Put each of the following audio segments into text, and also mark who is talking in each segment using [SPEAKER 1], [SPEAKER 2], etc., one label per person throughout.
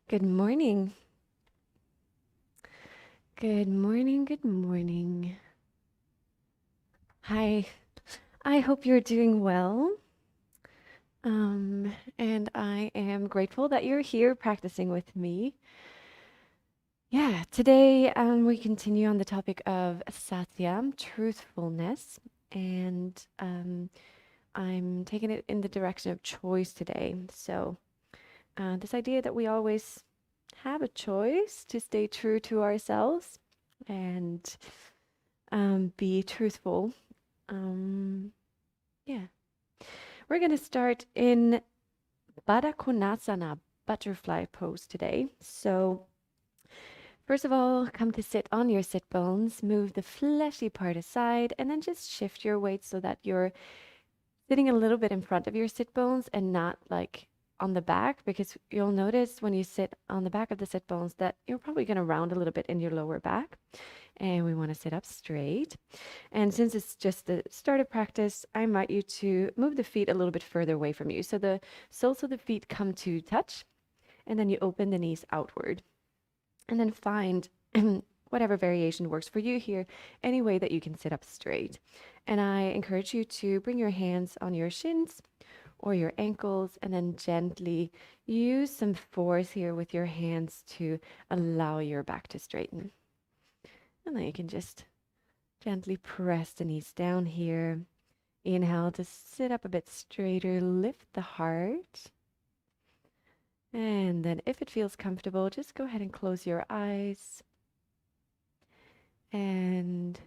[SPEAKER 1] Good morning. Good morning. Good morning. Hi. I hope you're doing well. And I am grateful that you're here practicing with me. Yeah, today we continue on the topic of Satya, truthfulness, and I'm taking it in the direction of choice today. So, this idea that we always have a choice to stay true to ourselves and be truthful. Um, yeah. We're going to start in Baddha Konasana, butterfly pose today. So, first of all, come to sit on your sit bones, move the fleshy part aside, and then just shift your weight so that you're sitting a little bit in front of your sit bones and not like on the back, because you'll notice when you sit on the back of the sit bones that you're probably going to round a little bit in your lower back. And we want to sit up straight. And since it's just the start of practice, I invite you to move the feet a little bit further away from you. So the soles of the feet come to touch, and then you open the knees outward. And then find whatever variation works for you here, any way that you can sit up straight. And I encourage you to bring your hands on your shins or your ankles and then gently use some force here with your hands to allow your back to straighten. And then you can just gently press the knees down here. Inhale to sit up a bit straighter, lift the heart. And then if it feels comfortable, just go ahead and close your eyes and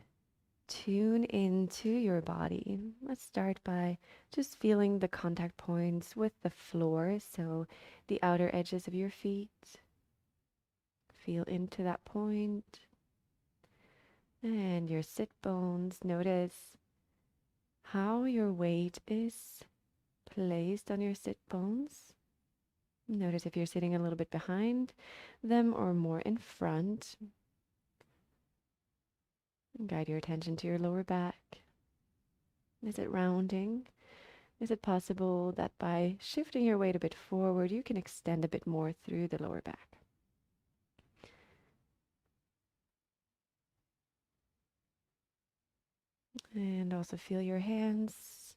[SPEAKER 1] tune into your body. Let's start by just feeling the contact points with the floor. So the outer edges of your feet. Feel into that point. And your sit bones. Notice how your weight is placed on your sit bones. Notice if you're sitting a little bit behind them or more in front. Guide your attention to your lower back. Is it rounding? Is it possible that by shifting your weight a bit forward, you can extend a bit more through the lower back? And also feel your hands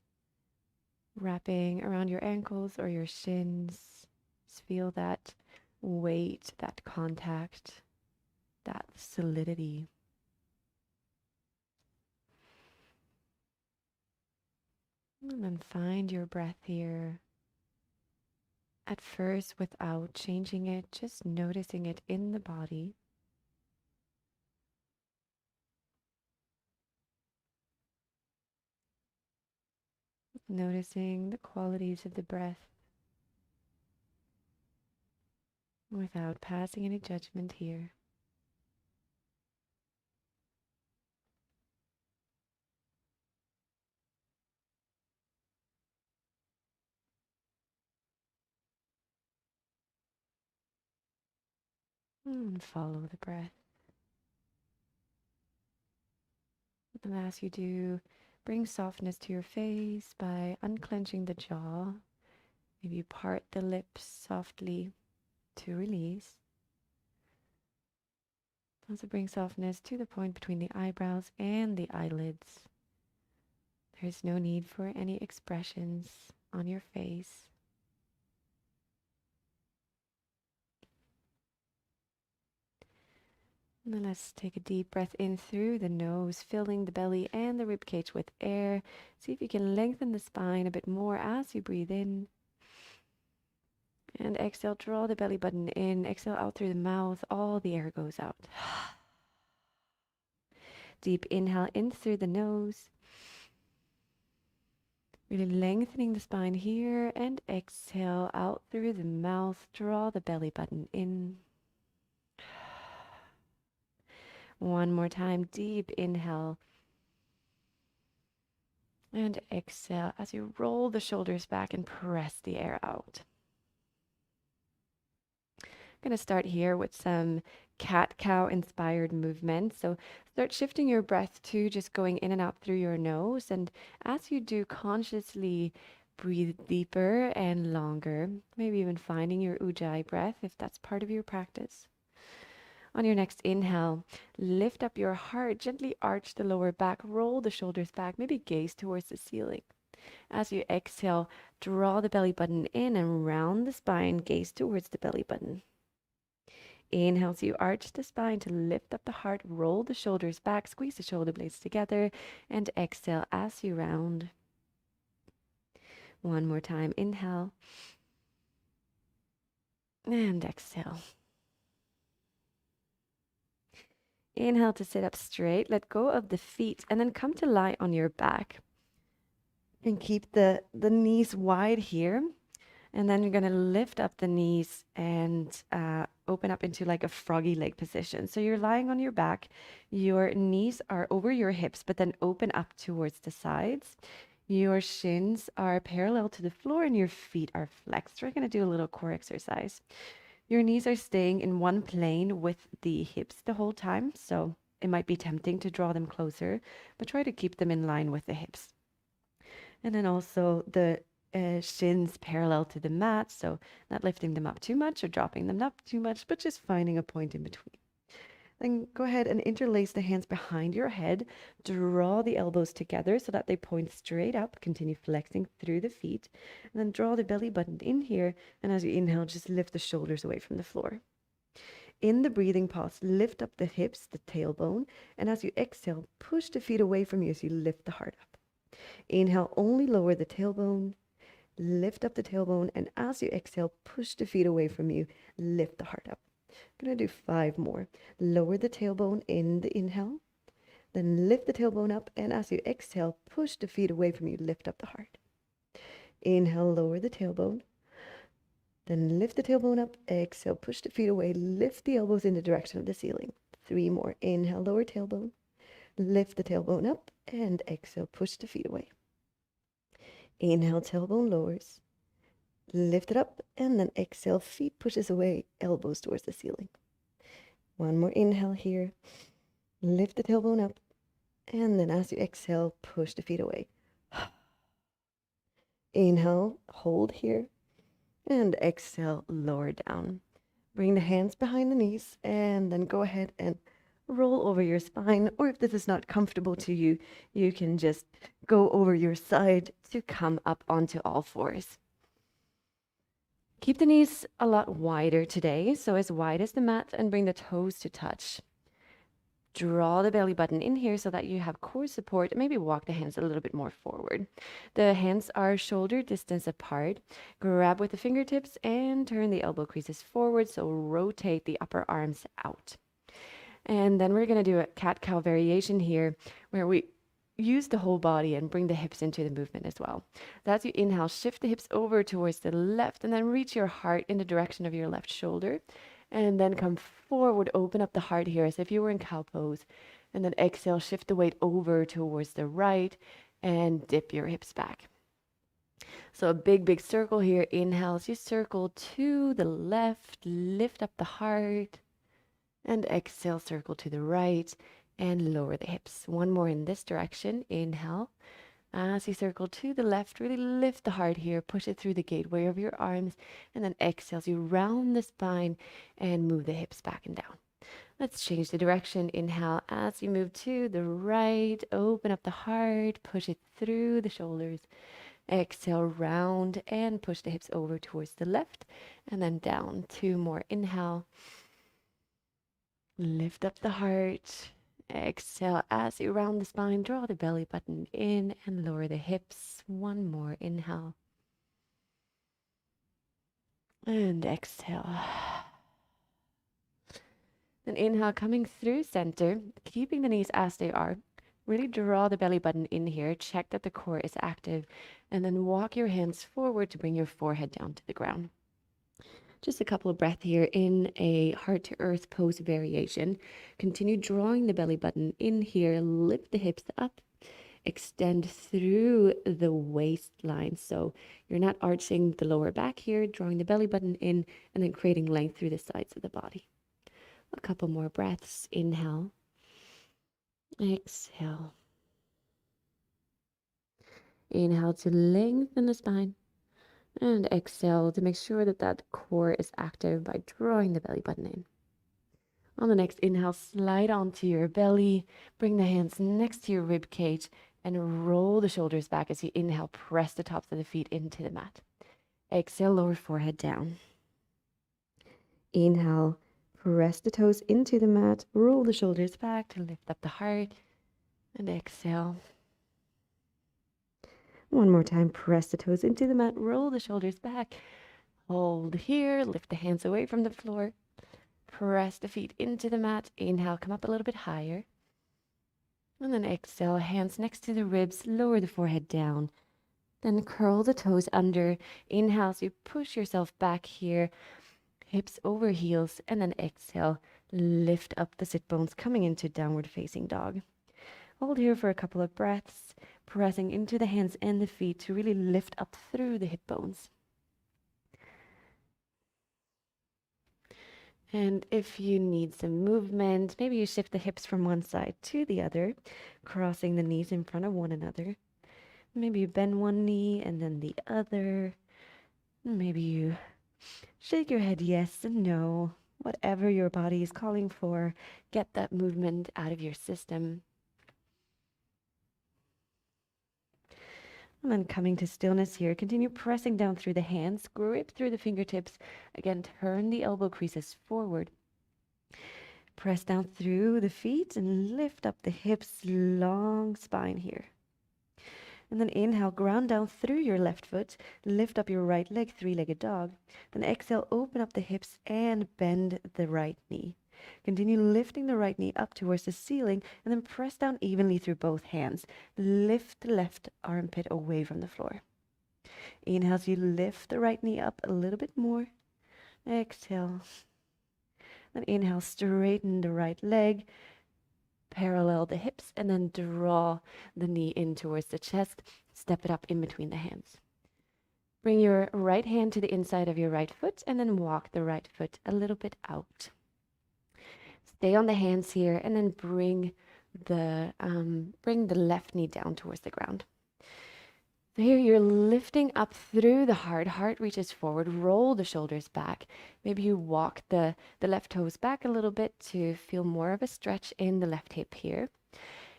[SPEAKER 1] wrapping around your ankles or your shins. Just feel that weight, that contact, that solidity. And then find your breath here. At first, without changing it, just noticing it in the body. Noticing the qualities of the breath without passing any judgment here. And follow the breath. And as you do, bring softness to your face by unclenching the jaw. Maybe part the lips softly to release. Also bring softness to the point between the eyebrows and the eyelids. There's no need for any expressions on your face. And then let's take a deep breath in through the nose, filling the belly and the rib cage with air. See if you can lengthen the spine a bit more as you breathe in. And exhale, draw the belly button in. Exhale out through the mouth. All the air goes out. Deep inhale in through the nose. Really lengthening the spine here. And exhale out through the mouth. Draw the belly button in. One more time. Deep inhale. And exhale as you roll the shoulders back and press the air out. I'm going to start here with some cat-cow inspired movements. So start shifting your breath to just going in and out through your nose. And as you do, consciously Breathe deeper and longer, maybe even finding your ujjayi breath if that's part of your practice. On your next inhale, lift up your heart, gently arch the lower back, roll the shoulders back, maybe gaze towards the ceiling. As you exhale, draw the belly button in and round the spine, gaze towards the belly button. Inhale, so you arch the spine to lift up the heart, roll the shoulders back, squeeze the shoulder blades together, and exhale as you round. One more time, inhale, and exhale. Inhale to sit up straight, let go of the feet, and then come to lie on your back. And keep the knees wide here. And then you're going to lift up the knees and open up into like a froggy leg position. So you're lying on your back. Your knees are over your hips, but then open up towards the sides. Your shins are parallel to the floor and your feet are flexed. We're going to do a little core exercise. Your knees are staying in one plane with the hips the whole time. So it might be tempting to draw them closer, but try to keep them in line with the hips. And then also the shins parallel to the mat, so not lifting them up too much or dropping them up too much, but just finding a point in between. Then go ahead and interlace the hands behind your head. Draw the elbows together so that they point straight up. Continue flexing through the feet. And then draw the belly button in here. And as you inhale, just lift the shoulders away from the floor. In the breathing pause, lift up the hips, the tailbone. And as you exhale, push the feet away from you as you lift the heart up. Inhale, only lower the tailbone. Lift up the tailbone, and as you exhale, push the feet away from you. Lift the heart up. I'm going to do 5 more. Lower the tailbone in the inhale. Then lift the tailbone up, and as you exhale, push the feet away from you. Lift up the heart. Inhale, lower the tailbone. Then lift the tailbone up. Exhale, push the feet away. Lift the elbows in the direction of the ceiling. 3 more. Inhale, lower tailbone. Lift the tailbone up, and exhale, push the feet away. Inhale, tailbone lowers. Lift it up, and then exhale, feet pushes away, elbows towards the ceiling. One more inhale here. Lift the tailbone up, and then as you exhale, push the feet away. Inhale, hold here, and exhale, lower down. Bring the hands behind the knees, and then go ahead and roll over your spine, or if this is not comfortable to you, you can just go over your side to come up onto all fours. Keep the knees a lot wider today, so as wide as the mat, and bring the toes to touch. Draw the belly button in here so that you have core support. Maybe walk the hands a little bit more forward. The hands are shoulder distance apart. Grab with the fingertips and turn the elbow creases forward, so rotate the upper arms out. And then we're going to do a cat-cow variation here where we use the whole body and bring the hips into the movement as well. So as you inhale, shift the hips over towards the left and then reach your heart in the direction of your left shoulder. And then come forward, open up the heart here as if you were in cow pose. And then exhale, shift the weight over towards the right and dip your hips back. So a big, big circle here. Inhale as you circle to the left, lift up the heart. And exhale, circle to the right and lower the hips. One more in this direction. Inhale. As you circle to the left, really lift the heart here. Push it through the gateway of your arms. And then exhale as you round the spine and move the hips back and down. Let's change the direction. Inhale as you move to the right. Open up the heart. Push it through the shoulders. Exhale, round and push the hips over towards the left. And then down. 2 more. Inhale. Lift up the heart. Exhale as you round the spine. Draw the belly button in and lower the hips. 1 more. Inhale. And exhale. Then inhale, coming through center, keeping the knees as they are. Really draw the belly button in here. Check that the core is active. And then walk your hands forward to bring your forehead down to the ground. Just a couple of breaths here in a heart to earth pose variation. Continue drawing the belly button in here. Lift the hips up. Extend through the waistline. So you're not arching the lower back here, drawing the belly button in and then creating length through the sides of the body. A couple more breaths. Inhale. Exhale. Inhale to lengthen the spine. And exhale to make sure that that core is active by drawing the belly button in. On the next inhale, slide onto your belly. Bring the hands next to your rib cage and roll the shoulders back as you inhale. Press the tops of the feet into the mat. Exhale, lower forehead down. Inhale, press the toes into the mat. Roll the shoulders back to lift up the heart. And exhale. One more time, press the toes into the mat. Roll the shoulders back. Hold here, lift the hands away from the floor. Press the feet into the mat. Inhale, come up a little bit higher. And then exhale, hands next to the ribs, lower the forehead down. Then curl the toes under. Inhale, so you push yourself back here, hips over heels. And then exhale, lift up the sit bones, coming into downward facing dog. Hold here for a couple of breaths, pressing into the hands and the feet to really lift up through the hip bones. And if you need some movement, maybe you shift the hips from one side to the other, crossing the knees in front of one another. Maybe you bend one knee and then the other. Maybe you shake your head yes and no. Whatever your body is calling for, get that movement out of your system. And then coming to stillness here, continue pressing down through the hands, grip through the fingertips. Again, turn the elbow creases forward. Press down through the feet and lift up the hips, long spine here. And then inhale, ground down through your left foot, lift up your right leg, three-legged dog. Then exhale, open up the hips and bend the right knee. Continue lifting the right knee up towards the ceiling and then press down evenly through both hands. Lift the left armpit away from the floor. Inhale as you lift the right knee up a little bit more. Exhale. Then inhale, straighten the right leg, parallel the hips, and then draw the knee in towards the chest. Step it up in between the hands. Bring your right hand to the inside of your right foot and then walk the right foot a little bit out. Stay on the hands here and then bring the left knee down towards the ground. So here you're lifting up through the heart reaches forward, roll the shoulders back. Maybe you walk the left toes back a little bit to feel more of a stretch in the left hip here.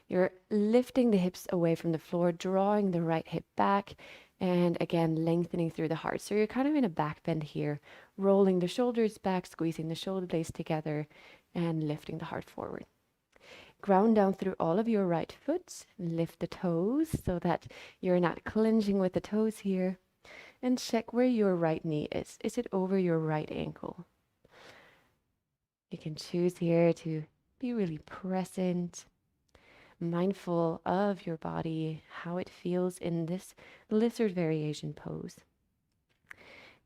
[SPEAKER 1] You're lifting the hips away from the floor, drawing the right hip back, and again, lengthening through the heart. So you're kind of in a back bend here, rolling the shoulders back, squeezing the shoulder blades together, and lifting the heart forward. Ground down through all of your right foot, lift the toes so that you're not clenching with the toes here, and check where your right knee is. Is it over your right ankle? You can choose here to be really present, mindful of your body, how it feels in this lizard variation pose.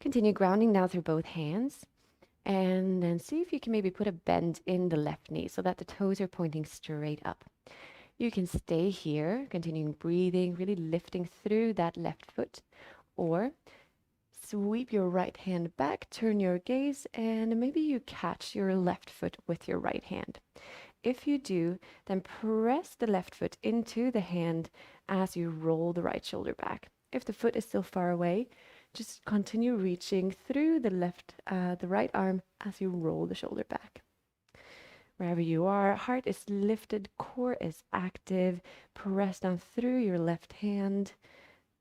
[SPEAKER 1] Continue grounding now through both hands. And then see if you can maybe put a bend in the left knee so that the toes are pointing straight up. You can stay here, continuing breathing, really lifting through that left foot. Or sweep your right hand back, turn your gaze, and maybe you catch your left foot with your right hand. If you do, then press the left foot into the hand as you roll the right shoulder back. If the foot is still far away, just continue reaching through the right arm as you roll the shoulder back. Wherever you are, heart is lifted, core is active. Press down through your left hand.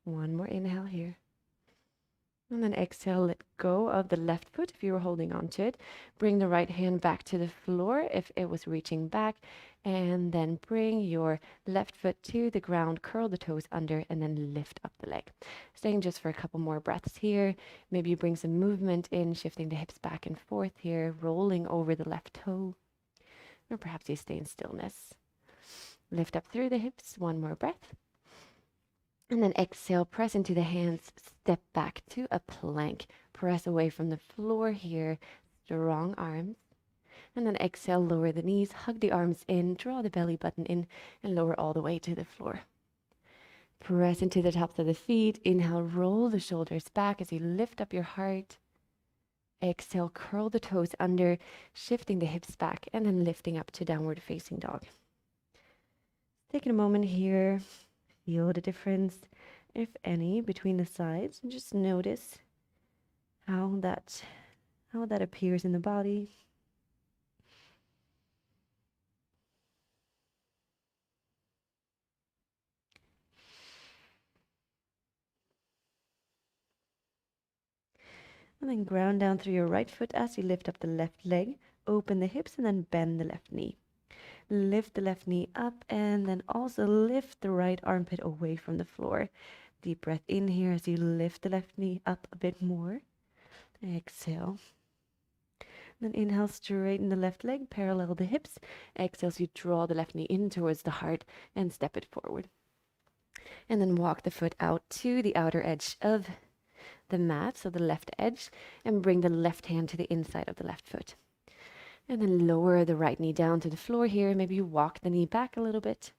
[SPEAKER 1] One more inhale here. And then exhale, let go of the left foot if you were holding on to it. Bring the right hand back to the floor if it was reaching back. And then bring your left foot to the ground, curl the toes under, and then lift up the leg. Staying just for a couple more breaths here. Maybe you bring some movement in, shifting the hips back and forth here, rolling over the left toe. Or perhaps you stay in stillness. Lift up through the hips, one more breath. And then exhale, press into the hands, step back to a plank. Press away from the floor here, strong arms. And then exhale, lower the knees, hug the arms in, draw the belly button in, and lower all the way to the floor. Press into the tops of the feet. Inhale, roll the shoulders back as you lift up your heart. Exhale, curl the toes under, shifting the hips back, and then lifting up to downward facing dog. Taking a moment here. Feel the difference. if any, between the sides, and just notice how that appears in the body. And then ground down through your right foot as you lift up the left leg. Open the hips and then bend the left knee. Lift the left knee up and then also lift the right armpit away from the floor. Deep breath in here as you lift the left knee up a bit more. Exhale. Then inhale, straighten the left leg, parallel the hips. Exhale, so you draw the left knee in towards the heart and step it forward. And then walk the foot out to the outer edge of the mat, so the left edge, and bring the left hand to the inside of the left foot. And then lower the right knee down to the floor here. Maybe you walk the knee back a little bit.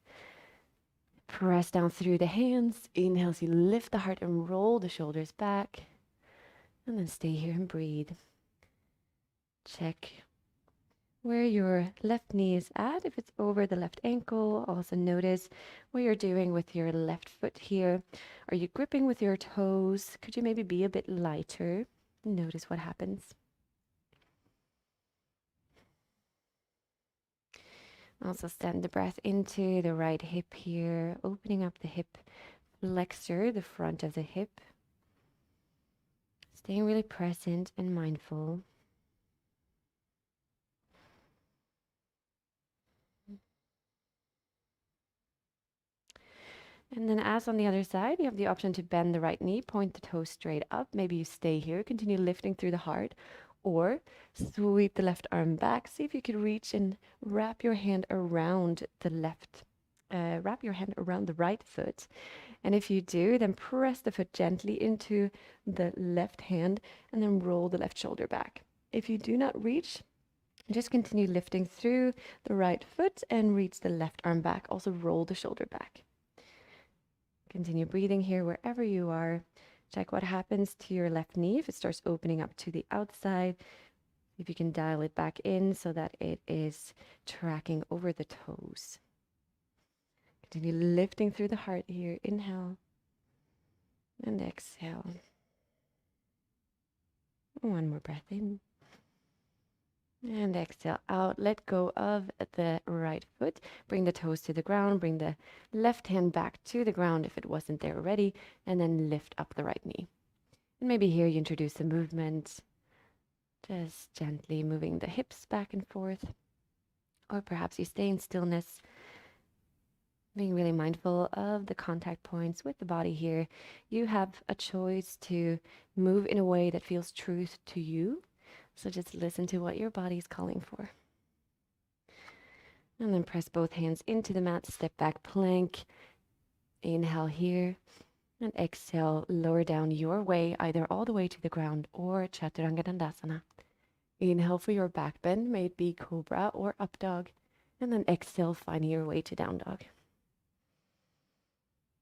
[SPEAKER 1] Press down through the hands. Inhale as you lift the heart and roll the shoulders back. And then stay here and breathe. Check where your left knee is at. If it's over the left ankle, also notice what you're doing with your left foot here. Are you gripping with your toes? Could you maybe be a bit lighter? Notice what happens. Also send the breath into the right hip here, opening up the hip flexor, the front of the hip. Staying really present and mindful. And then as on the other side, you have the option to bend the right knee, point the toes straight up. Maybe you stay here, continue lifting through the heart, or sweep the left arm back. See if you could reach and wrap your hand around the right foot. And if you do, then press the foot gently into the left hand and then roll the left shoulder back. If you do not reach, just continue lifting through the right foot and reach the left arm back. Also roll the shoulder back. Continue breathing here wherever you are. Check what happens to your left knee if it starts opening up to the outside. If you can dial it back in so that it is tracking over the toes. Continue lifting through the heart here. Inhale and exhale. One more breath in. And exhale out. Let go of the right foot. Bring the toes to the ground. Bring the left hand back to the ground if it wasn't there already. And then lift up the right knee. And maybe here you introduce the movement. Just gently moving the hips back and forth. Or perhaps you stay in stillness. Being really mindful of the contact points with the body here. You have a choice to move in a way that feels true to you. So just listen to what your body is calling for. And then press both hands into the mat, step back plank. Inhale here. And exhale, lower down your way, either all the way to the ground or Chaturanga Dandasana. Inhale for your back bend, may it be cobra or up dog. And then exhale, finding your way to down dog.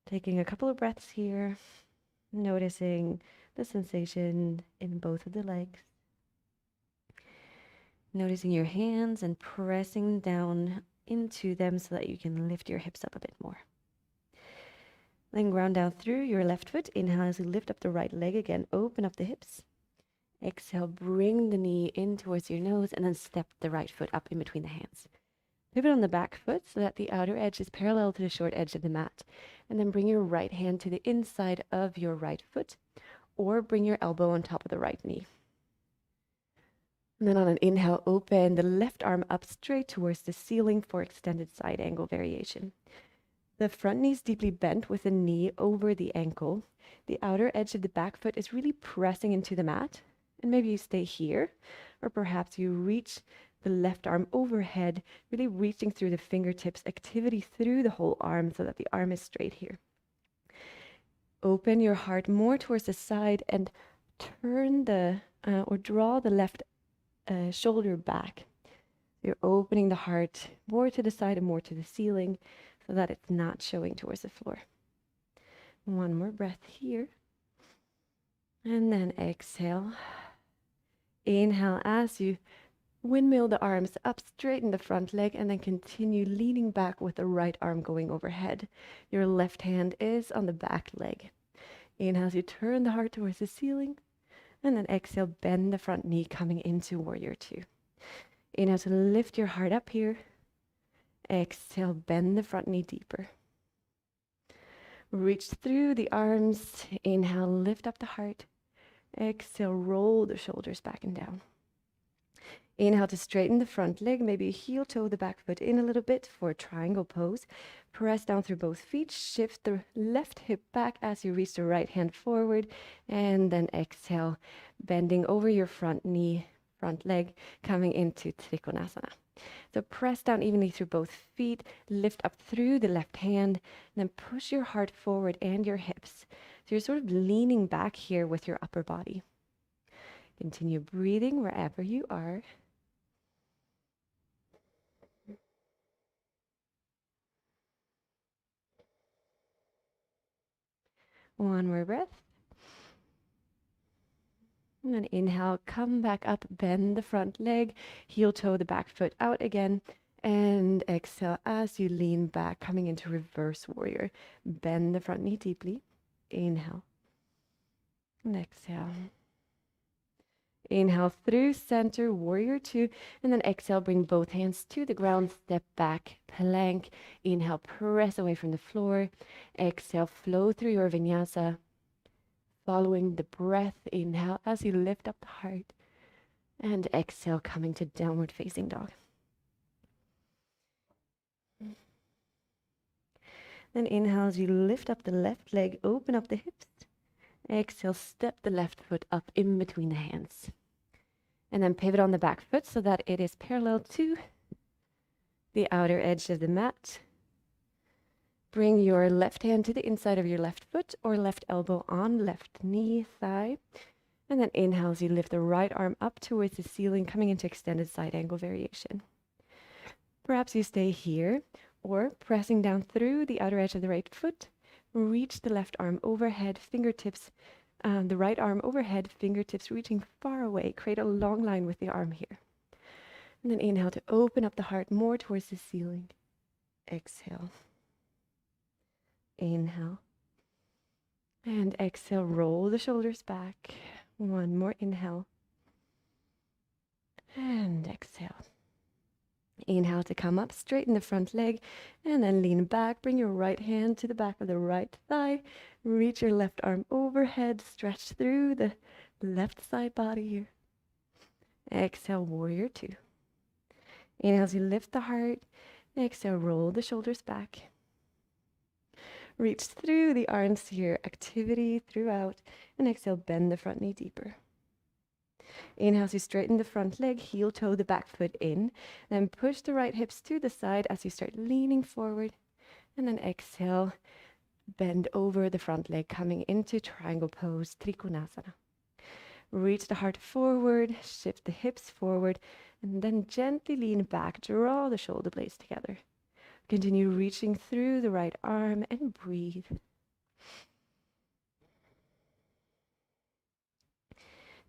[SPEAKER 1] Taking a couple of breaths here, noticing the sensation in both of the legs. Noticing your hands and pressing down into them so that you can lift your hips up a bit more. Then ground down through your left foot. Inhale as you lift up the right leg again. Open up the hips. Exhale, bring the knee in towards your nose and then step the right foot up in between the hands. Pivot on the back foot so that the outer edge is parallel to the short edge of the mat. And then bring your right hand to the inside of your right foot or bring your elbow on top of the right knee. And then on an inhale, open the left arm up straight towards the ceiling for extended side angle variation. The front knee is deeply bent with the knee over the ankle. The outer edge of the back foot is really pressing into the mat. And maybe you stay here, or perhaps you reach the left arm overhead, really reaching through the fingertips, activity through the whole arm so that the arm is straight here. Open your heart more towards the side and turn or draw the left shoulder back. You're opening the heart more to the side and more to the ceiling so that it's not showing towards the floor. One more breath here. And then exhale. Inhale as you windmill the arms up, straighten the front leg, and then continue leaning back with the right arm going overhead. Your left hand is on the back leg. Inhale as you turn the heart towards the ceiling. And then exhale, bend the front knee coming into warrior two. Inhale to lift your heart up here. Exhale, bend the front knee deeper. Reach through the arms. Inhale, lift up the heart. Exhale, roll the shoulders back and down. Inhale to straighten the front leg, maybe heel toe the back foot in a little bit for a triangle pose. Press down through both feet, shift the left hip back as you reach the right hand forward, and then exhale, bending over your front knee, front leg, coming into Trikonasana. So press down evenly through both feet, lift up through the left hand, and then push your heart forward and your hips. So you're sort of leaning back here with your upper body. Continue breathing wherever you are. One more breath. And then inhale, come back up, bend the front leg, heel toe the back foot out again. And exhale as you lean back, coming into reverse warrior. Bend the front knee deeply. Inhale. And exhale. Inhale through center, warrior two. And then exhale, bring both hands to the ground, step back, plank. Inhale, press away from the floor. Exhale, flow through your vinyasa. Following the breath, inhale as you lift up the heart. And exhale, coming to downward facing dog. Then inhale as you lift up the left leg, open up the hips. Exhale, step the left foot up in between the hands. And then pivot on the back foot so that it is parallel to the outer edge of the mat. Bring your left hand to the inside of your left foot or left elbow on left knee, thigh. And then inhale as you lift the right arm up towards the ceiling, coming into extended side angle variation. Perhaps you stay here, or pressing down through the outer edge of the right foot, reach the left arm overhead, fingertips, the right arm overhead, fingertips reaching far away. Create a long line with the arm here. And then inhale to open up the heart more towards the ceiling. Exhale. Inhale. And exhale, roll the shoulders back. One more inhale. And exhale. Inhale to come up, straighten the front leg, and then lean back. Bring your right hand to the back of the right thigh. Reach your left arm overhead. Stretch through the left side body here. Exhale, warrior two. Inhale as you lift the heart. Exhale, roll the shoulders back. Reach through the arms here, activity throughout. And exhale, bend the front knee deeper. Inhale as you straighten the front leg, heel toe the back foot in. Then push the right hips to the side as you start leaning forward. And then exhale, bend over the front leg, coming into triangle pose, Trikonasana. Reach the heart forward, shift the hips forward, and then gently lean back, draw the shoulder blades together. Continue reaching through the right arm and breathe.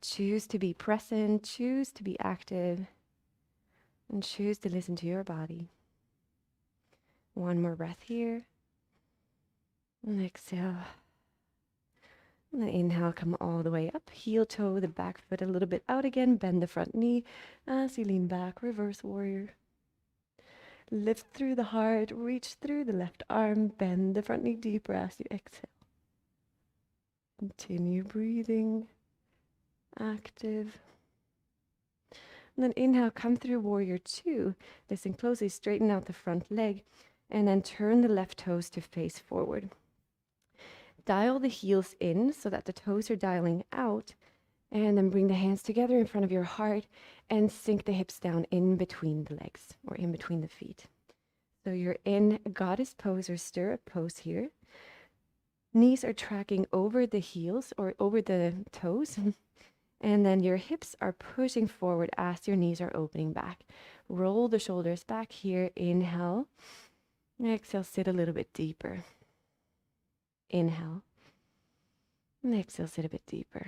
[SPEAKER 1] Choose to be present, choose to be active, and choose to listen to your body. One more breath here. And exhale. And then inhale, come all the way up. Heel toe the back foot a little bit out again. Bend the front knee as you lean back, reverse warrior. Lift through the heart, reach through the left arm, bend the front knee deeper as you exhale. Continue breathing, active. And then inhale, come through warrior two. Listen closely, straighten out the front leg, and then turn the left toes to face forward. Dial the heels in so that the toes are dialing out, and then bring the hands together in front of your heart and sink the hips down in between the legs or in between the feet. So you're in goddess pose or stirrup pose here. Knees are tracking over the heels or over the toes. And then your hips are pushing forward as your knees are opening back. Roll the shoulders back here. Inhale. Exhale, sit a little bit deeper. Inhale. And exhale, sit a bit deeper.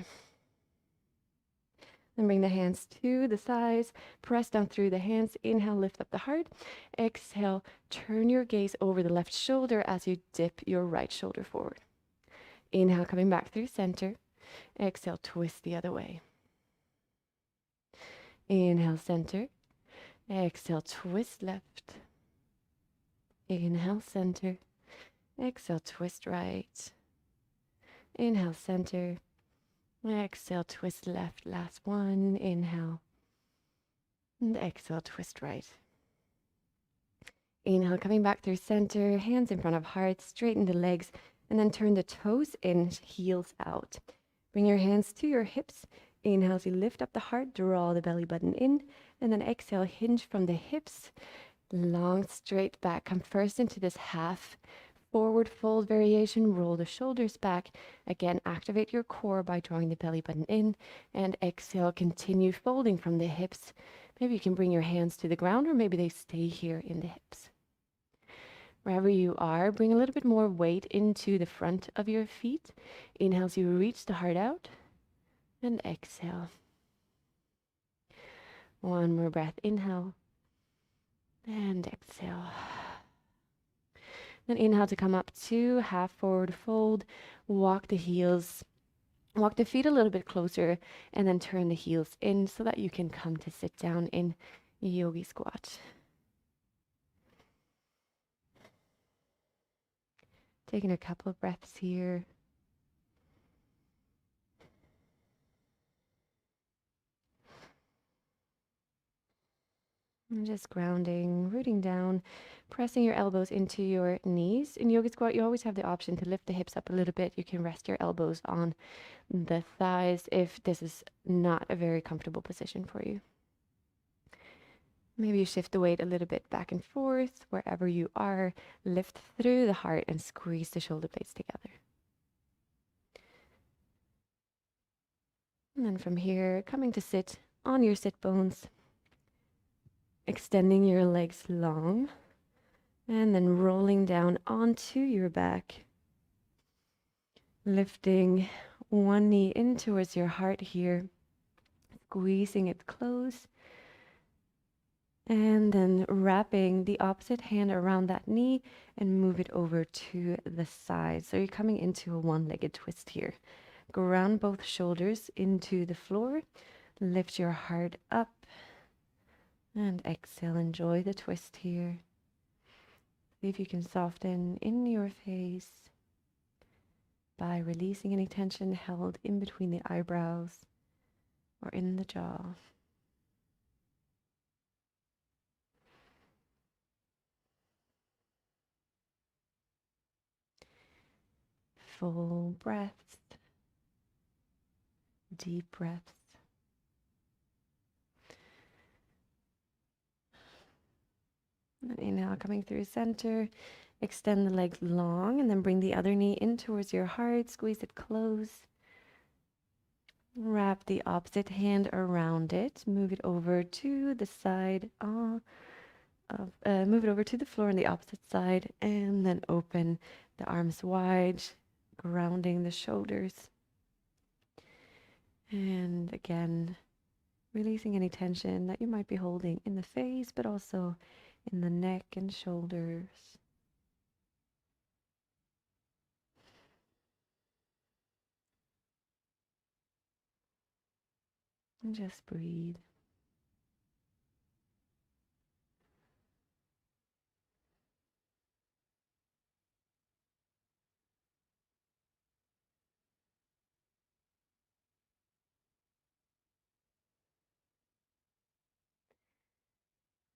[SPEAKER 1] Then bring the hands to the sides. Press down through the hands. Inhale, lift up the heart. Exhale, turn your gaze over the left shoulder as you dip your right shoulder forward. Inhale, coming back through center. Exhale, twist the other way. Inhale, center. Exhale, twist left. Inhale, center. Exhale, twist right. Inhale, center. Exhale, twist left. Last one. Inhale. And exhale, twist right. Inhale, coming back through center. Hands in front of heart. Straighten the legs. And then turn the toes in, heels out. Bring your hands to your hips. Inhale as you lift up the heart. Draw the belly button in. And then exhale, hinge from the hips. Long, straight back. Come first into this half forward fold variation. Roll the shoulders back. Again, activate your core by drawing the belly button in. And exhale, continue folding from the hips. Maybe you can bring your hands to the ground, or maybe they stay here in the hips. Wherever you are, bring a little bit more weight into the front of your feet. Inhale as you reach the heart out. And exhale. One more breath. Inhale. And exhale. Then inhale to come up to half forward fold. Walk the heels, walk the feet a little bit closer, and then turn the heels in so that you can come to sit down in yogi squat. Taking a couple of breaths here. And just grounding, rooting down, pressing your elbows into your knees. In yogi squat, you always have the option to lift the hips up a little bit. You can rest your elbows on the thighs if this is not a very comfortable position for you. Maybe you shift the weight a little bit back and forth. Wherever you are, lift through the heart and squeeze the shoulder blades together. And then from here, coming to sit on your sit bones, extending your legs long, and then rolling down onto your back. Lifting one knee in towards your heart here, squeezing it close. And then wrapping the opposite hand around that knee and move it over to the side. So you're coming into a one-legged twist here. Ground both shoulders into the floor. Lift your heart up. And exhale. Enjoy the twist here. See if you can soften in your face by releasing any tension held in between the eyebrows or in the jaw. Full breaths, deep breaths. And inhale, coming through center. Extend the legs long and then bring the other knee in towards your heart. Squeeze it close. Wrap the opposite hand around it. Move it over to the side move it over to the floor on the opposite side, and then open the arms wide, grounding the shoulders. And again, releasing any tension that you might be holding in the face, but also in the neck and shoulders. And just breathe.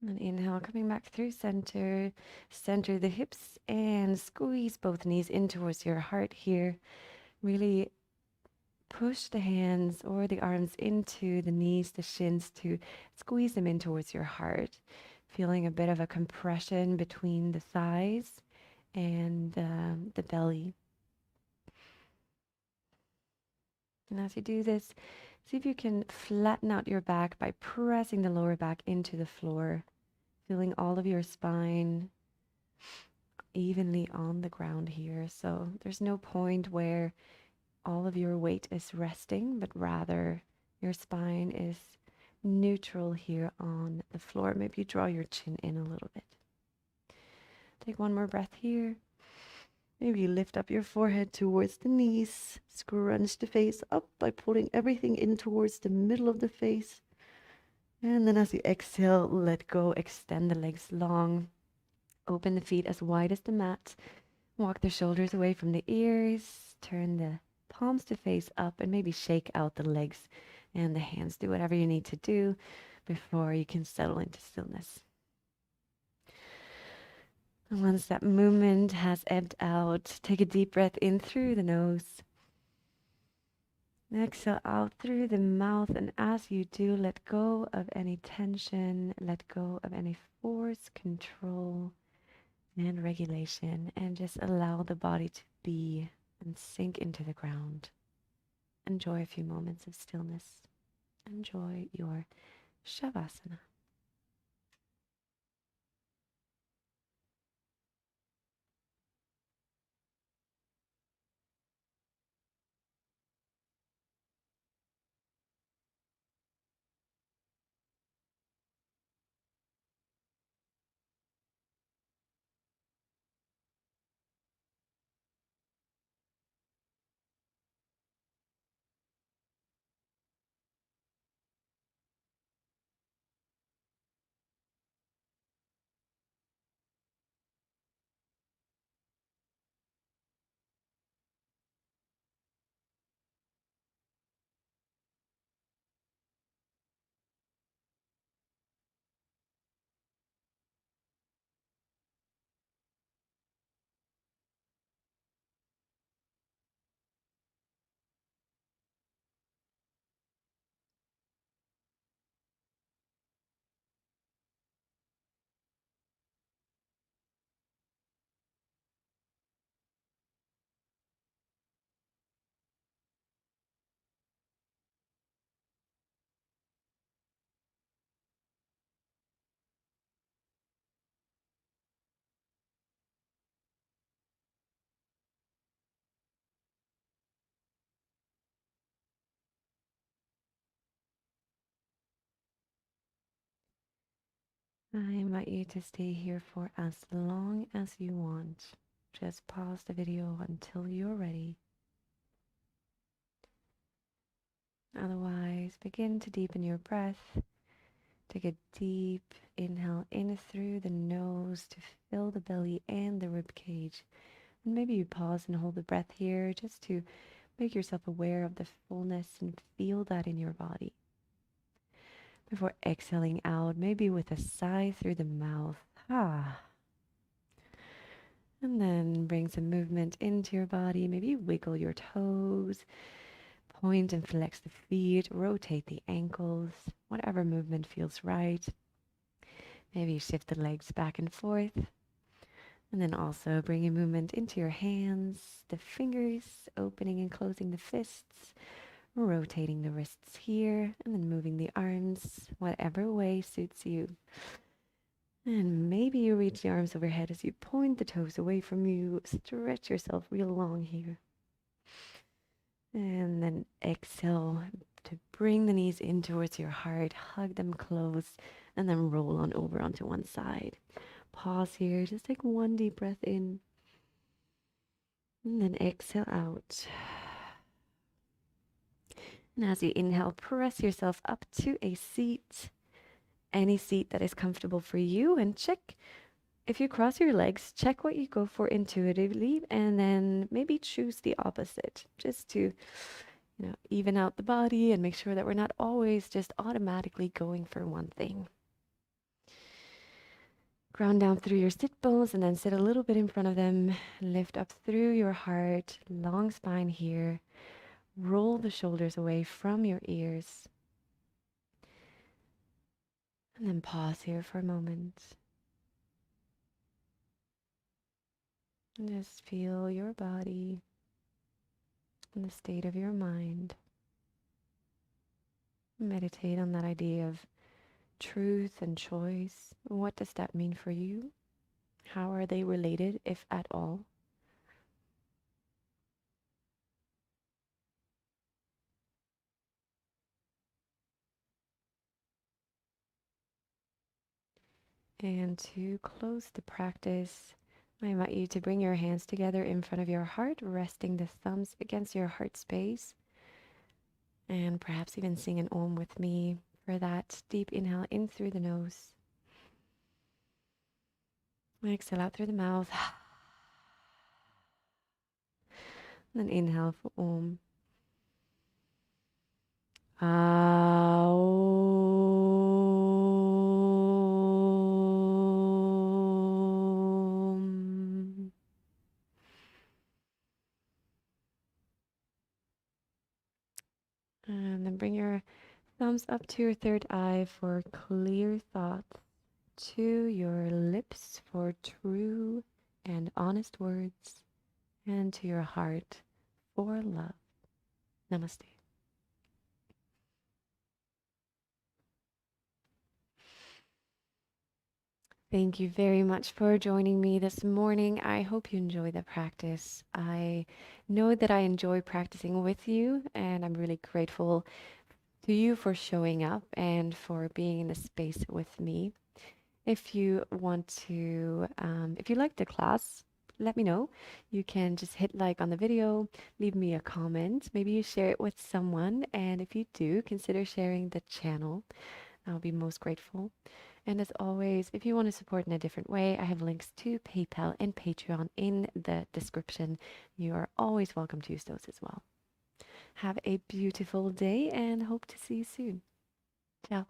[SPEAKER 1] And inhale, coming back through center. Center the hips and squeeze both knees in towards your heart here. Really push the hands or the arms into the knees, the shins, to squeeze them in towards your heart. Feeling a bit of a compression between the thighs and the belly. And as you do this, see if you can flatten out your back by pressing the lower back into the floor, feeling all of your spine evenly on the ground here. So there's no point where all of your weight is resting, but rather your spine is neutral here on the floor. Maybe you draw your chin in a little bit. Take one more breath here. Maybe lift up your forehead towards the knees. Scrunch the face up by pulling everything in towards the middle of the face. And then as you exhale, let go, extend the legs long. Open the feet as wide as the mat. Walk the shoulders away from the ears. Turn the palms to face up and maybe shake out the legs and the hands. Do whatever you need to do before you can settle into stillness. And once that movement has ebbed out, take a deep breath in through the nose. Exhale out through the mouth, and as you do, let go of any tension, let go of any force, control, and regulation, and just allow the body to be and sink into the ground. Enjoy a few moments of stillness. Enjoy your Shavasana. I invite you to stay here for as long as you want. Just pause the video until you're ready. Otherwise, begin to deepen your breath. Take a deep inhale in through the nose to fill the belly and the rib cage. And maybe you pause and hold the breath here just to make yourself aware of the fullness and feel that in your body. Before exhaling out, maybe with a sigh through the mouth. Ah. And then bring some movement into your body. Maybe wiggle your toes, point and flex the feet, rotate the ankles, whatever movement feels right. Maybe shift the legs back and forth. And then also bringing movement into your hands, the fingers, opening and closing the fists, rotating the wrists here, and then moving the arms, whatever way suits you. And maybe you reach the arms overhead as you point the toes away from you. Stretch yourself real long here. And then exhale to bring the knees in towards your heart, hug them close, and then roll on over onto one side. Pause here, just take one deep breath in, and then exhale out. And as you inhale, press yourself up to a seat, any seat that is comfortable for you, and check. If you cross your legs, check what you go for intuitively, and then maybe choose the opposite, just to even out the body and make sure that we're not always just automatically going for one thing. Ground down through your sit bones and then sit a little bit in front of them. Lift up through your heart, long spine here. Roll the shoulders away from your ears. And then pause here for a moment. And just feel your body and the state of your mind. Meditate on that idea of truth and choice. What does that mean for you? How are they related, if at all? And to close the practice, I invite you to bring your hands together in front of your heart, resting the thumbs against your heart space, and perhaps even sing an Om with me for that deep inhale in through the nose. Exhale out through the mouth. And then inhale for Om. Aum. And then bring your thumbs up to your third eye for clear thoughts, to your lips for true and honest words, and to your heart for love. Namaste. Thank you very much for joining me this morning. I hope you enjoy the practice. I know that I enjoy practicing with you, and I'm really grateful to you for showing up and for being in the space with me. If you want to, if you like the class, let me know. You can just hit like on the video, leave me a comment. Maybe you share it with someone. And if you do, consider sharing the channel. I'll be most grateful. And as always, if you want to support in a different way, I have links to PayPal and Patreon in the description. You are always welcome to use those as well. Have a beautiful day and hope to see you soon. Ciao.